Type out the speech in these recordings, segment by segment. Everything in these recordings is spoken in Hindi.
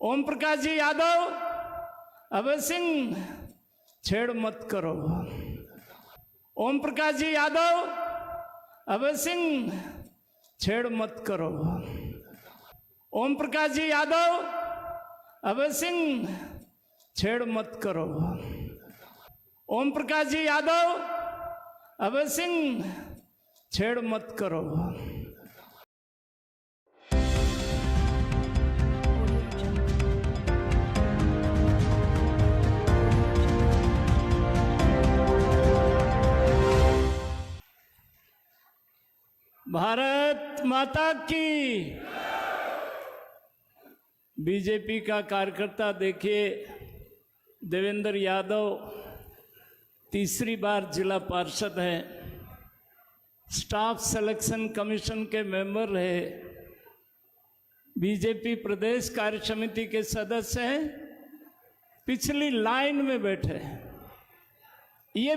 ओम प्रकाश जी यादव, अभय सिंह छेड़ मत करो। ओम प्रकाश जी यादव, अभय सिंह छेड़ मत करो। ओम प्रकाश जी यादव, अभय सिंह छेड़ मत करो। ओम प्रकाश जी यादव, अभय सिंह छेड़ मत करो। भारत माता की। बीजेपी का कार्यकर्ता देखिए, देवेंद्र यादव तीसरी बार जिला पार्षद है, स्टाफ सिलेक्शन कमीशन के मेंबर रहे, बीजेपी प्रदेश कार्य समिति के सदस्य हैं, पिछली लाइन में बैठे। ये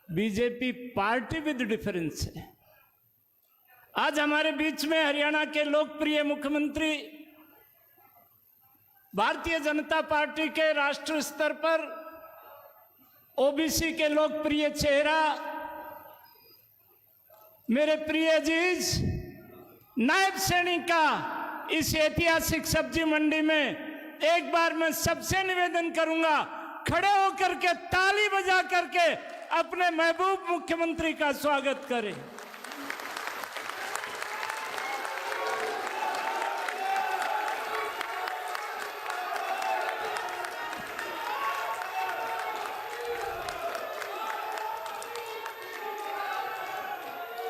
बीजेपी पार्टी विद डिफरेंस है। आज हमारे बीच में हरियाणा के लोकप्रिय मुख्यमंत्री, भारतीय जनता पार्टी के राष्ट्रीय स्तर पर ओबीसी के लोकप्रिय चेहरा, मेरे प्रिय अजीज नायब सैनी का इस ऐतिहासिक सब्जी मंडी में एक बार मैं सबसे निवेदन करूंगा, खड़े होकर के ताली बजा करके अपने महबूब मुख्यमंत्री का स्वागत करें।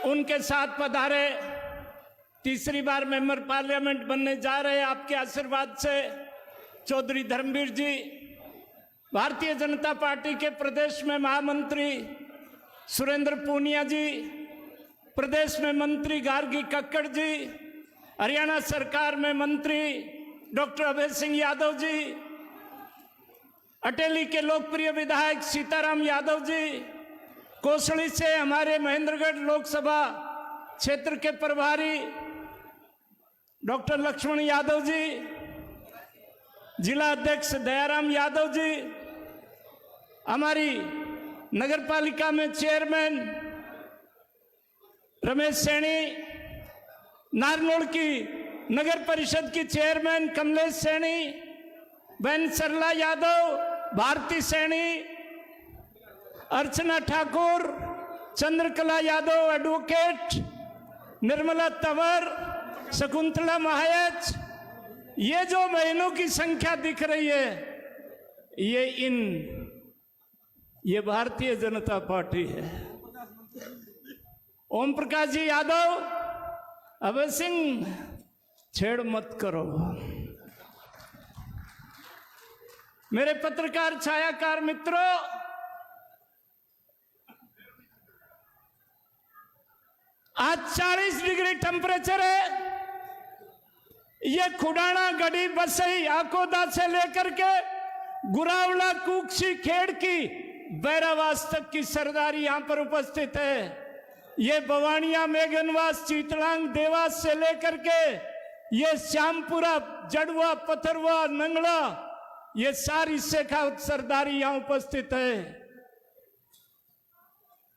उनके साथ पधारे तीसरी बार मेंबर पार्लियामेंट बनने जा रहे आपके आशीर्वाद से चौधरी धर्मवीर जी, भारतीय जनता पार्टी के प्रदेश में महामंत्री सुरेंद्र पूनिया जी, प्रदेश में मंत्री गार्गी कक्कड़ जी, हरियाणा सरकार में मंत्री डॉक्टर अभय सिंह यादव जी, अटेली के लोकप्रिय विधायक सीताराम यादव जी, कोसली से हमारे महेंद्रगढ़ लोकसभा क्षेत्र के प्रभारी डॉक्टर लक्ष्मण यादव जी, जिला अध्यक्ष दयाराम यादव जी, हमारी नगर पालिका में चेयरमैन रमेश सैनी, नारनौल की नगर परिषद की चेयरमैन कमलेश सैनी, बहन सरला यादव, भारती सैनी, अर्चना ठाकुर, चंद्रकला यादव एडवोकेट, निर्मला तंवर, शकुंतला महायच, ये जो बहनों की संख्या दिख रही है, ये भारतीय जनता पार्टी है। ओम प्रकाश जी यादव, अभय सिंह छेड़ मत करो। मेरे पत्रकार छायाकार मित्रों, आज 40 डिग्री टेम्परेचर है। ये खुडाना, गढ़ी, बसई, आकोदा से लेकर के गुरावला, कुक्षी, खेड़ की बैरावास तक की सरदारी यहां पर उपस्थित है। ये बवानिया, मेघनवास, चीतलांग, देवास से लेकर के ये श्यामपुरा, जड़वा, पथरवा, नंगला, ये सारी शेखावत सरदारी यहां उपस्थित है।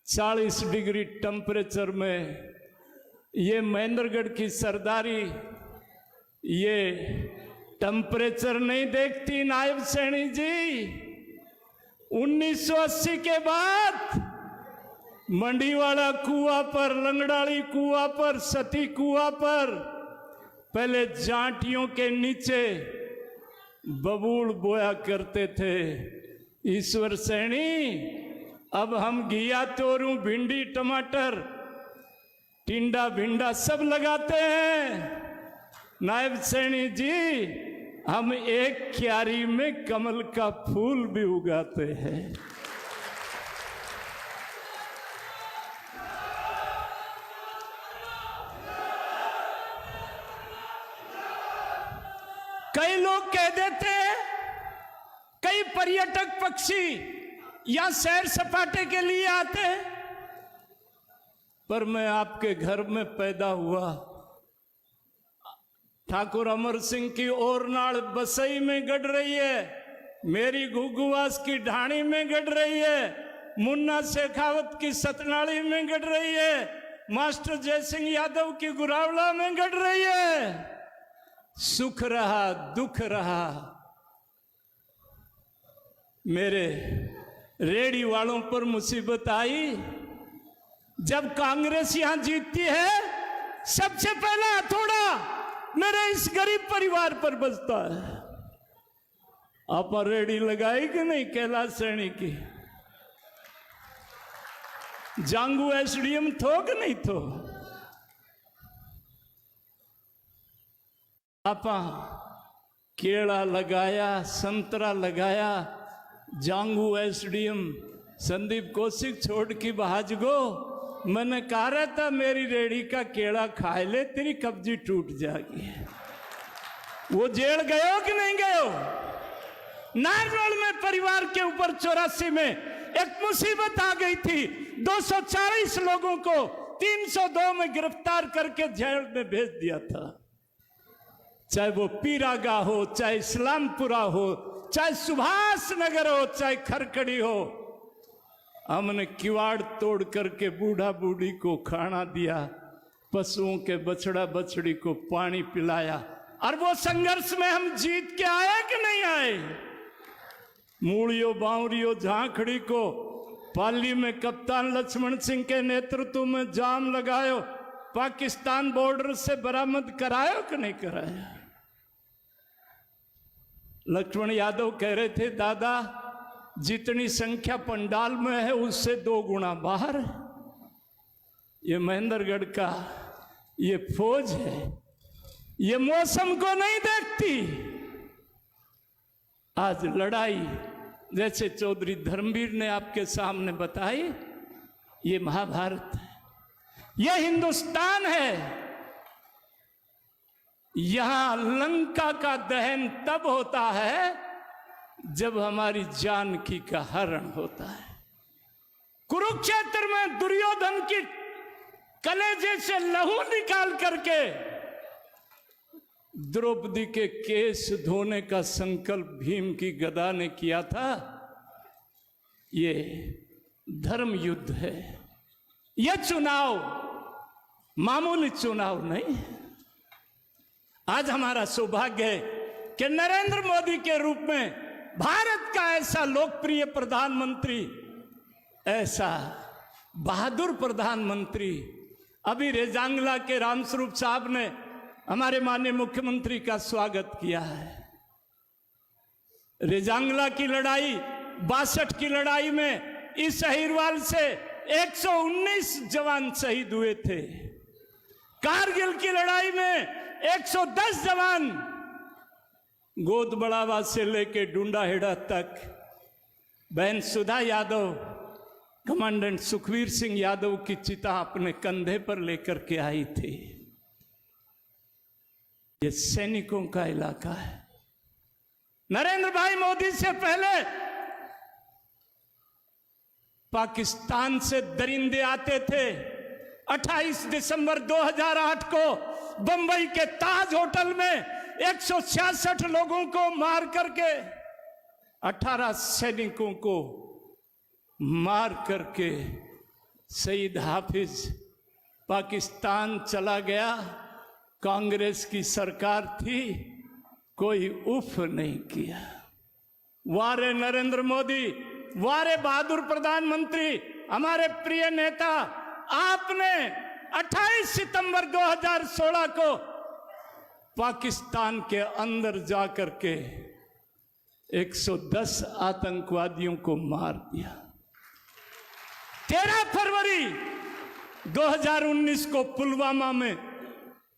40 डिग्री टेम्परेचर में ये महेंद्रगढ़ की सरदारी ये टेम्परेचर नहीं देखती नायब सैनी जी। 1980 के बाद मंडीवाड़ा कुआ पर, लंगड़ाली कुआ पर, सती कुआ पर पहले जांटियों के नीचे बबूल बोया करते थे। ईश्वर सैनी, अब हम घिया, तोरू, भिंडी, टमाटर, टिंडा, भिंडा सब लगाते हैं। नायब सैनी जी, हम एक क्यारी में कमल का फूल भी उगाते हैं। कई लोग कह देते हैं, कई पर्यटक पक्षी या सैर सपाटे के लिए आते हैं, पर मैं आपके घर में पैदा हुआ, ठाकुर अमर सिंह की ओरनाड़ बसई में गढ़ रही है, मेरी घुघुवास की ढाणी में गढ़ रही है, मुन्ना शेखावत की सतनाड़ी में गढ़ रही है, मास्टर जयसिंह यादव की गुरावला में गढ़ रही है। सुख रहा दुख रहा, मेरे रेडी वालों पर मुसीबत आई। जब कांग्रेस यहां जीतती है, सबसे पहला हथौड़ा मेरे इस गरीब परिवार पर बजता है। आप रेडी लगाई कि नहीं कैलाश सैनी की? जांगू एसडीएम थो कि नहीं थो? आपा केला लगाया, संतरा लगाया, जांगू एसडीएम संदीप कौशिक छोड़ की बहाज गो। मैंने कहा रहा था मेरी रेडी का केला खाए ले, तेरी कब्जी टूट जाएगी। वो जेल गए हो कि नहीं गए हो? नारनौल में परिवार के ऊपर 84 में एक मुसीबत आ गई थी। 240 लोगों को 302 में गिरफ्तार करके जेल में भेज दिया था। चाहे वो पीरागा हो, चाहे इस्लामपुरा हो, चाहे सुभाष नगर हो, चाहे खरकड़ी हो, हमने किवाड़ तोड़ करके बूढ़ा बूढ़ी को खाना दिया, पशुओं के बछड़ा बछड़ी को पानी पिलाया। और वो संघर्ष में हम जीत के आए कि नहीं आए? मूड़ियो बावरियो झांखड़ी को पाली में कप्तान लक्ष्मण सिंह के नेतृत्व में जाम लगायो, पाकिस्तान बॉर्डर से बरामद करायो कि नहीं कराया? लक्ष्मण यादव कह रहे थे, दादा जितनी संख्या पंडाल में है उससे 2 गुना बाहर। ये महेंद्रगढ़ का ये फौज है, ये मौसम को नहीं देखती। आज लड़ाई जैसे चौधरी धर्मवीर ने आपके सामने बताई, ये महाभारत है, ये हिंदुस्तान है। यहां लंका का दहन तब होता है जब हमारी जानकी का हरण होता है। कुरुक्षेत्र में दुर्योधन की कलेजे से लहू निकाल करके द्रौपदी के केस धोने का संकल्प भीम की गदा ने किया था। ये धर्म युद्ध है, यह चुनाव मामूली चुनाव नहीं। आज हमारा सौभाग्य है कि नरेंद्र मोदी के रूप में भारत का ऐसा लोकप्रिय प्रधानमंत्री, ऐसा बहादुर प्रधानमंत्री, अभी रेजांगला के रामस्वरूप साहब ने हमारे माननीय मुख्यमंत्री का स्वागत किया है। रेजांगला की लड़ाई 62 की लड़ाई में इस अहिरवाल से 119 जवान शहीद हुए थे। कारगिल की लड़ाई में 110 जवान गोद बड़ावा से लेके डूंडाहेड़ा तक, बहन सुधा यादव कमांडेंट सुखवीर सिंह यादव की चिता अपने कंधे पर लेकर के आई थी। ये सैनिकों का इलाका है। नरेंद्र भाई मोदी से पहले पाकिस्तान से दरिंदे आते थे। 28 दिसंबर 2008 को बंबई के ताज होटल में 166 लोगों को मार करके 18 सैनिकों को मार करके शहीद हाफिज पाकिस्तान चला गया। कांग्रेस की सरकार थी, कोई उफ नहीं किया। वारे नरेंद्र मोदी, वारे बहादुर प्रधानमंत्री, हमारे प्रिय नेता, आपने 28 सितंबर 2016 को पाकिस्तान के अंदर जाकर के 110 आतंकवादियों को मार दिया। 13 फरवरी 2019 को पुलवामा में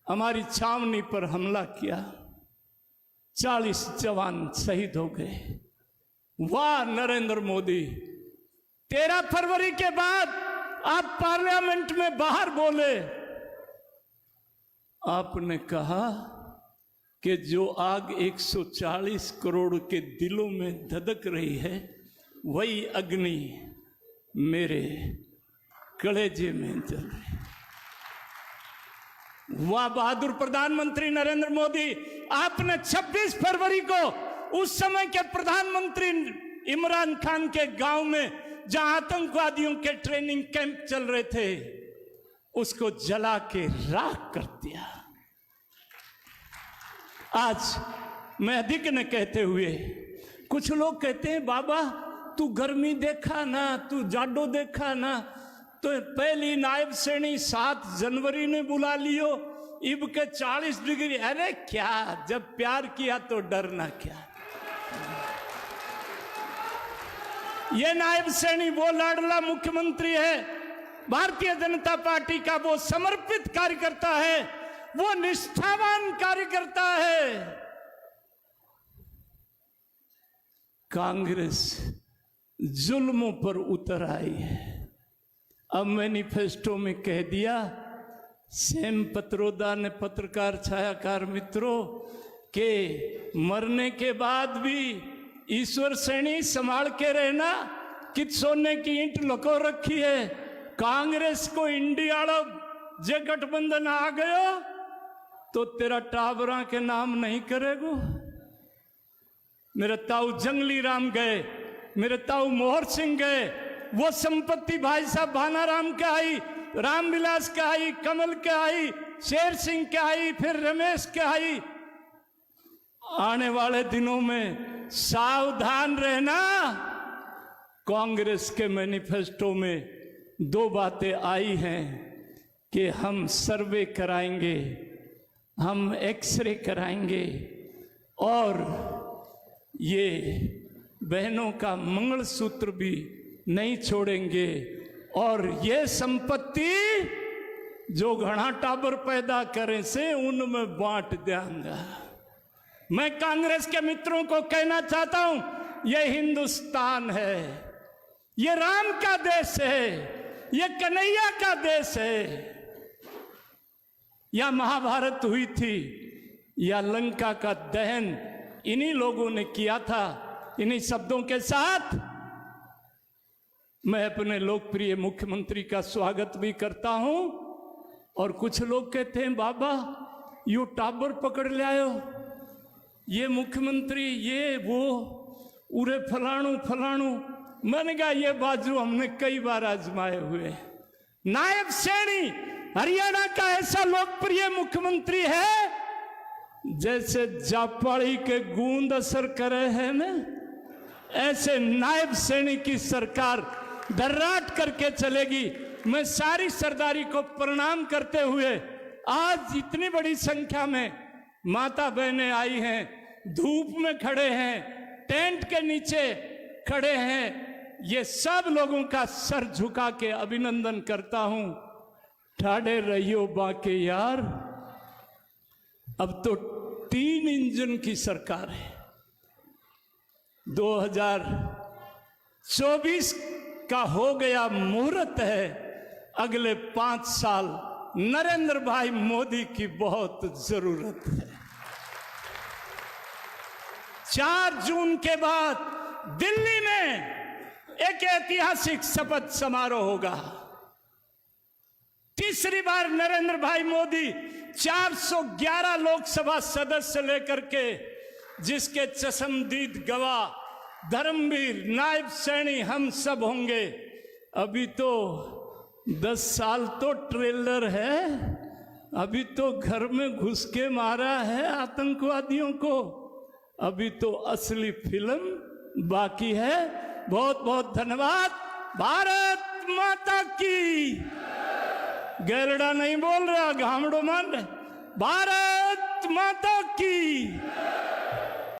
हमारी छावनी पर हमला किया, 40 जवान शहीद हो गए। वाह नरेंद्र मोदी, 13 फरवरी के बाद आप पार्लियामेंट में बाहर बोले, आपने कहा कि जो आग 140 करोड़ के दिलों में धधक रही है, वही अग्नि मेरे कलेजे में जल रही। वाह बहादुर प्रधानमंत्री नरेंद्र मोदी, आपने 26 फरवरी को उस समय के प्रधानमंत्री इमरान खान के गांव में जहां आतंकवादियों के ट्रेनिंग कैंप चल रहे थे, उसको जला के राख कर दिया। आज मैं अधिक न कहते हुए, कुछ लोग कहते हैं बाबा तू गर्मी देखा ना, तू जाडो देखा ना, तो पहली नायब श्रेणी 7 जनवरी ने बुला लियो, इब के 40 डिग्री। अरे क्या, जब प्यार किया तो डरना क्या। ये नायब श्रेणी वो लाडला मुख्यमंत्री है, भारतीय जनता पार्टी का वो समर्पित कार्यकर्ता है, वो निष्ठावान कार्यकर्ता है। कांग्रेस जुल्मों पर उतर आई है। अब मैनिफेस्टो में कह दिया, सेम पत्रोदा ने पत्रकार छायाकार मित्रों के मरने के बाद भी ईश्वर श्रेणी संभाल के रहना, कि सोने की ईंट लको रखी है। कांग्रेस को इंडिया जे गठबंधन आ गयो तो तेरा टाबरा के नाम नहीं करेगो। मेरे ताऊ जंगली राम गए, मेरे ताऊ मोहर सिंह गए, वो संपत्ति भाई साहब भानाराम के आई, रामविलास के आई, कमल के आई, शेर सिंह के आई, फिर रमेश के आई। आने वाले दिनों में सावधान रहना। कांग्रेस के मैनिफेस्टो में 2 बातें आई हैं कि हम सर्वे कराएंगे, हम एक्सरे कराएंगे, और ये बहनों का मंगलसूत्र भी नहीं छोड़ेंगे, और ये संपत्ति जो घना टाबर पैदा करे से उनमें बांट देंगे। मैं कांग्रेस के मित्रों को कहना चाहता हूं, ये हिंदुस्तान है, ये राम का देश है, ये कन्हैया का देश है। या महाभारत हुई थी, या लंका का दहन इन्हीं लोगों ने किया था। इन्हीं शब्दों के साथ मैं अपने लोकप्रिय मुख्यमंत्री का स्वागत भी करता हूं। और कुछ लोग कहते हैं बाबा यू टाबर पकड़ ले आयो, ये मुख्यमंत्री, ये वो, उरे फलाणु फलाणु। मैंने कहा ये बाजू हमने कई बार आजमाए हुए। नायब श्रेणी हरियाणा का ऐसा लोकप्रिय मुख्यमंत्री है, जैसे जापाड़ी के गूंद असर करे है ना, ऐसे नायब श्रेणी की सरकार दर्राट करके चलेगी। मैं सारी सरदारी को प्रणाम करते हुए, आज इतनी बड़ी संख्या में माता बहनें आई हैं, धूप में खड़े हैं, टेंट के नीचे खड़े हैं, ये सब लोगों का सर झुका के अभिनंदन करता हूं। ठाड़े रहियो बाके यार, अब तो 3 इंजन की सरकार है। 2024 का हो गया मुहूर्त है, अगले 5 साल नरेंद्र भाई मोदी की बहुत जरूरत है। 4 जून के बाद दिल्ली में एक ऐतिहासिक शपथ समारोह होगा। तीसरी बार नरेंद्र भाई मोदी 411 लोकसभा सदस्य लेकर के, जिसके चश्मदीद गवाह धर्मवीर नायब श्रेणी हम सब होंगे। अभी तो 10 साल तो ट्रेलर है, अभी तो घर में घुस के मारा है आतंकवादियों को, अभी तो असली फिल्म बाकी है। बहुत बहुत धन्यवाद। भारत माता की। गैरडा नहीं बोल रहा, घामड़ो मान रहे। भारत माता की।